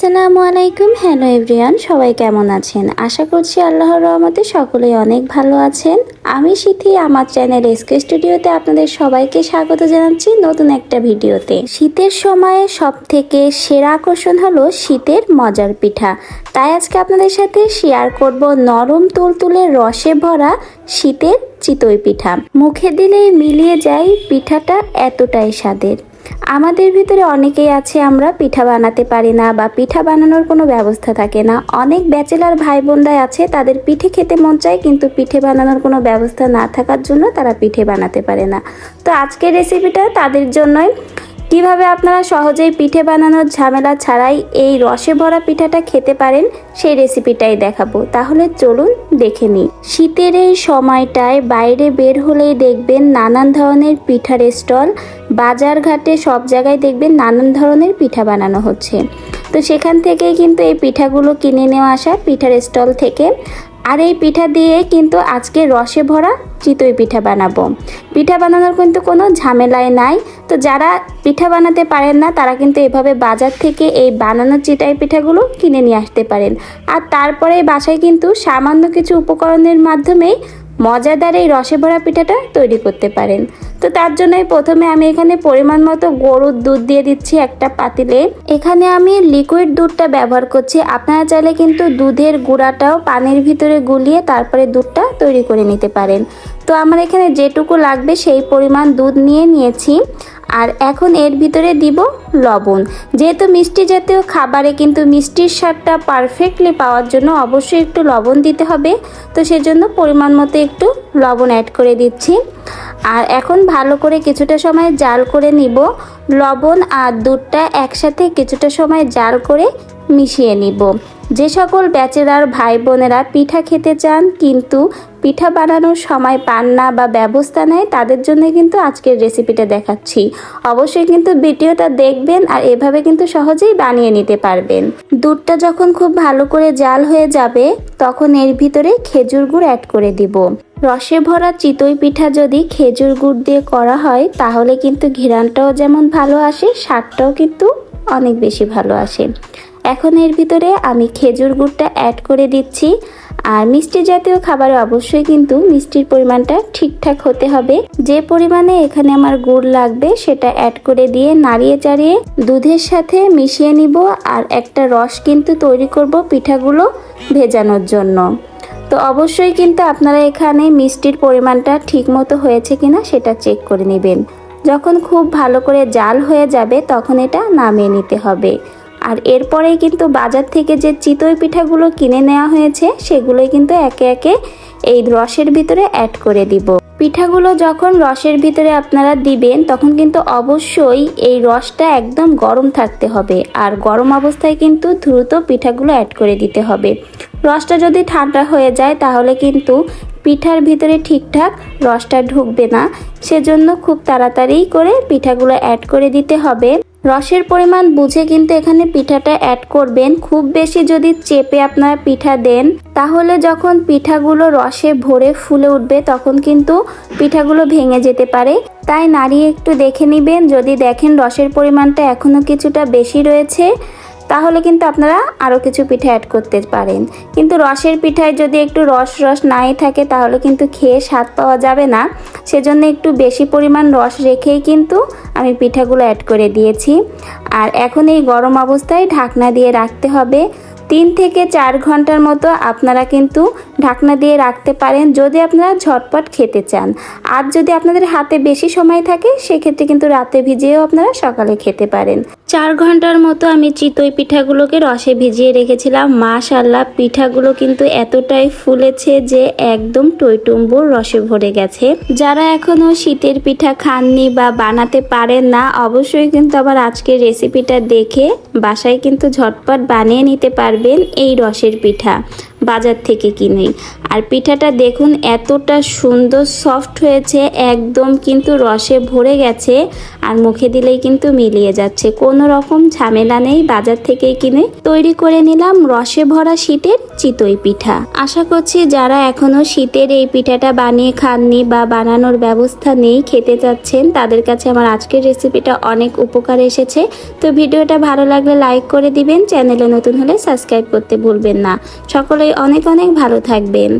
আসসালামু আলাইকুম। Hello everyone, সবাই কেমন আছেন? আশা করছি আল্লাহর রহমতে সকলেই অনেক ভালো আছেন। আমি সিথি, আমার চ্যানেল এসকে স্টুডিওতে আপনাদের সবাইকে স্বাগত জানাচ্ছি নতুন একটা ভিডিওতে। শীতের সময়ে সব থেকে সেরা আকর্ষণ হলো শীতের মজার পিঠা। তাই আজকে আপনাদের সাথে শেয়ার করব নরম তুলতুলে রসে ভরা শীতের চিতই পিঠা। মুখে দিলেই মিলিয়ে যায় পিঠাটা, এতটাই স্বাদের। আমাদের ভিতরে অনেকেই আছে আমরা পিঠা বানাতে পারি না বা পিঠা বানানোর কোনো ব্যবস্থা থাকে না। অনেক ব্যাচেলার ভাই বোনরা আছে, তাদের পিঠে খেতে মন চায় কিন্তু পিঠে বানানোর কোনো ব্যবস্থা না থাকার জন্য তারা পিঠে বানাতে পারে না। তো আজকের রেসিপিটা তাদের জন্যই। কিভাবে আপনারা সহজেই পিঠে বানানোর ঝামেলা ছাড়াই এই রসে ভরা পিঠাটা খেতে পারেন সেই রেসিপিটাই দেখাবো। তাহলে চলুন দেখে নিই। শীতের এই সময়টায় বাইরে বের হলেই দেখবেন নানান ধরনের পিঠার স্টল, বাজার ঘাটে সব জায়গায় দেখবেন নানান ধরনের পিঠা বানানো হচ্ছে। তো সেখান থেকেই কিন্তু এই পিঠাগুলো কিনে নেওয়া আসা পিঠার স্টল থেকে। আর এই পিঠা দিয়ে কিন্তু আজকে রসে ভরা চিতই পিঠা বানাবো। পিঠা বানানোর কিন্তু কোনো ঝামেলাই নাই। তো যারা পিঠা বানাতে পারেন না তারা কিন্তু এভাবে বাজার থেকে এই বানানো চিতই পিঠাগুলো কিনে নিয়ে আসতে পারেন। আর তারপরে বাসায় কিন্তু সামান্য কিছু উপকরণের মাধ্যমেই মজাদার এই রসে ভরা পিঠাটা তৈরি করতে পারেন। তো তার জন্যই প্রথমে আমি এখানে পরিমাণ মতো গরুর দুধ দিয়ে দিচ্ছি একটা পাতিলে। এখানে আমি লিকুইড দুধটা ব্যবহার করছি। আপনারা চাইলে কিন্তু দুধের গুঁড়াটাও পানির ভিতরে গুলিয়ে তারপরে দুধটা তৈরি করে নিতে পারেন। তো আমার এখানে যেটুকু লাগবে সেই পরিমাণ দুধ নিয়ে নিয়েছি। আর এখন এর ভিতরে দিব লবণ। যেহেতু মিষ্টি জাতীয় খাবারে কিন্তু মিষ্টির স্বাদটা পারফেক্টলি পাওয়ার জন্য অবশ্যই একটু লবণ দিতে হবে। তো সেজন্য পরিমাণ মতো একটু লবণ অ্যাড করে দিচ্ছি। আর এখন ভালো করে কিছুটা সময় জাল করে নিব। লবণ আর দুধটা একসাথে কিছুটা সময় জাল করে মিশিয়ে নিব। যে সকল ব্যাচেলার ভাই বোনেরা পিঠা খেতে চান কিন্তু পিঠা বানানোর সময় পান না বা ব্যবস্থা নেই, তাদের জন্য কিন্তু আজকের রেসিপিটা দেখাচ্ছি। অবশ্যই কিন্তু ভিডিওটা দেখবেন আর এভাবে কিন্তু সহজেই বানিয়ে নিতে পারবেন। দুধটা যখন খুব ভালো করে জাল হয়ে যাবে তখন এর ভিতরে খেজুর গুড় অ্যাড করে দিব। রসে ভরা চিতই পিঠা যদি খেজুর গুড় দিয়ে করা হয় তাহলে কিন্তু ঘ্রাণটাও যেমন ভালো আসে, স্বাদটাও কিন্তু অনেক বেশি ভালো আসে। এখন এর ভিতরে আমি খেজুর গুড়টা অ্যাড করে দিচ্ছি। আর মিষ্টি জাতীয় খাবারে অবশ্যই কিন্তু মিষ্টির পরিমাণটা ঠিকঠাক হতে হবে। যে পরিমাণে এখানে আমার গুড় লাগবে সেটা অ্যাড করে দিয়ে নাড়িয়ে চাড়িয়ে দুধের সাথে মিশিয়ে নিব। আর একটা রস কিন্তু তৈরি করব পিঠাগুলো ভেজানোর জন্য। তো অবশ্যই কিন্তু আপনারা এখানে মিষ্টির পরিমাণটা ঠিক মতো হয়েছে কিনা সেটা চেক করে নেবেন। যখন খুব ভালো করে জাল হয়ে যাবে তখন এটা নামিয়ে নিতে হবে। আর এরপরেই কিন্তু বাজার থেকে যে চিতই পিঠাগুলো কিনে নেওয়া হয়েছে সেগুলোই কিন্তু একে একে এই রসের ভিতরে অ্যাড করে দিব। পিঠাগুলো যখন রসের ভিতরে আপনারা দিবেন তখন কিন্তু অবশ্যই এই রসটা একদম গরম থাকতে হবে। আর গরম অবস্থায় কিন্তু দ্রুত পিঠাগুলো অ্যাড করে দিতে হবে। রসটা যদি ঠান্ডা হয়ে যায় তাহলে কিন্তু পিঠার ভিতরে ঠিকঠাক রসটা ঢুকবে না। সেজন্য খুব তাড়াতাড়ি করে পিঠাগুলো অ্যাড করে দিতে হবে। রসের পরিমাণ বুঝে কিন্তু এখানে পিঠাটা অ্যাড করবেন। খুব বেশি যদি চেপে আপনারা পিঠা দেন তাহলে যখন পিঠাগুলো রসে ভরে ফুলে উঠবে তখন কিন্তু পিঠাগুলো ভেঙে যেতে পারে। তাই নাড়িয়ে একটু দেখে নেবেন। যদি দেখেন রসের পরিমাণটা এখনও কিছুটা বেশি রয়েছে তাহলে কিন্তু আপনারা আরও কিছু পিঠা অ্যাড করতে পারেন। কিন্তু রসের পিঠায় যদি একটু রস নাই থাকে তাহলে কিন্তু খেয়ে স্বাদ পাওয়া যাবে না। সেজন্য একটু বেশি পরিমাণ রস রেখেই কিন্তু আমি পিঠাগুলো অ্যাড করে দিয়েছি। আর এখন এই গরম অবস্থায় ঢাকনা দিয়ে রাখতে হবে। 3 থেকে 4 ঘন্টার মতো আপনারা কিন্তু ঢাকনা দিয়ে রাখতে পারেন যদি আপনারা ঝটপট খেতে চান। আর যদি আপনাদের হাতে বেশি সময় থাকে সেক্ষেত্রে কিন্তু রাতে ভিজিয়েও আপনারা সকালে খেতে পারেন। 4 ঘন্টার মতো আমি চিতই পিঠাগুলোকে রসে ভিজিয়ে রেখেছিলাম। মাশাআল্লাহ, পিঠাগুলো কিন্তু এতটাই ফুলেছে যে একদম টইটুম্বুর রসে ভরে গেছে। যারা এখনো শীতের পিঠা খাননি বা বানাতে পারেন না অবশ্যই কিন্তু আবার আজকের রেসিপিটা দেখে বাসায় কিন্তু ঝটপট বানিয়ে নিতে পারবেন এই রসের পিঠা। বাজার থেকে কিনি। আর পিঠাটা দেখুন এতটা সুন্দর সফট হয়েছে, একদম কিন্তু রসে ভরে গেছে আর মুখে দিলেই কিন্তু মিলিয়ে যাচ্ছে, কোনো রকম ঝামেলা নেই। বাজার থেকে কিনে তৈরি করে নিলাম রসে ভরা শীতের চিতই পিঠা। আশা করছি যারা এখনো শীতের এই পিঠাটা বানিয়ে খাননি বা বানানোর ব্যবস্থা নেই, খেতে চাচ্ছেন, তাদের কাছে আমার আজকের রেসিপিটা অনেক উপকার এসেছে। তো ভিডিওটা ভালো লাগলে লাইক করে দিবেন, চ্যানেলে নতুন হলে সাবস্ক্রাইব করতে ভুলবেন না। সকলেই অনেক অনেক ভালো থাকবেন।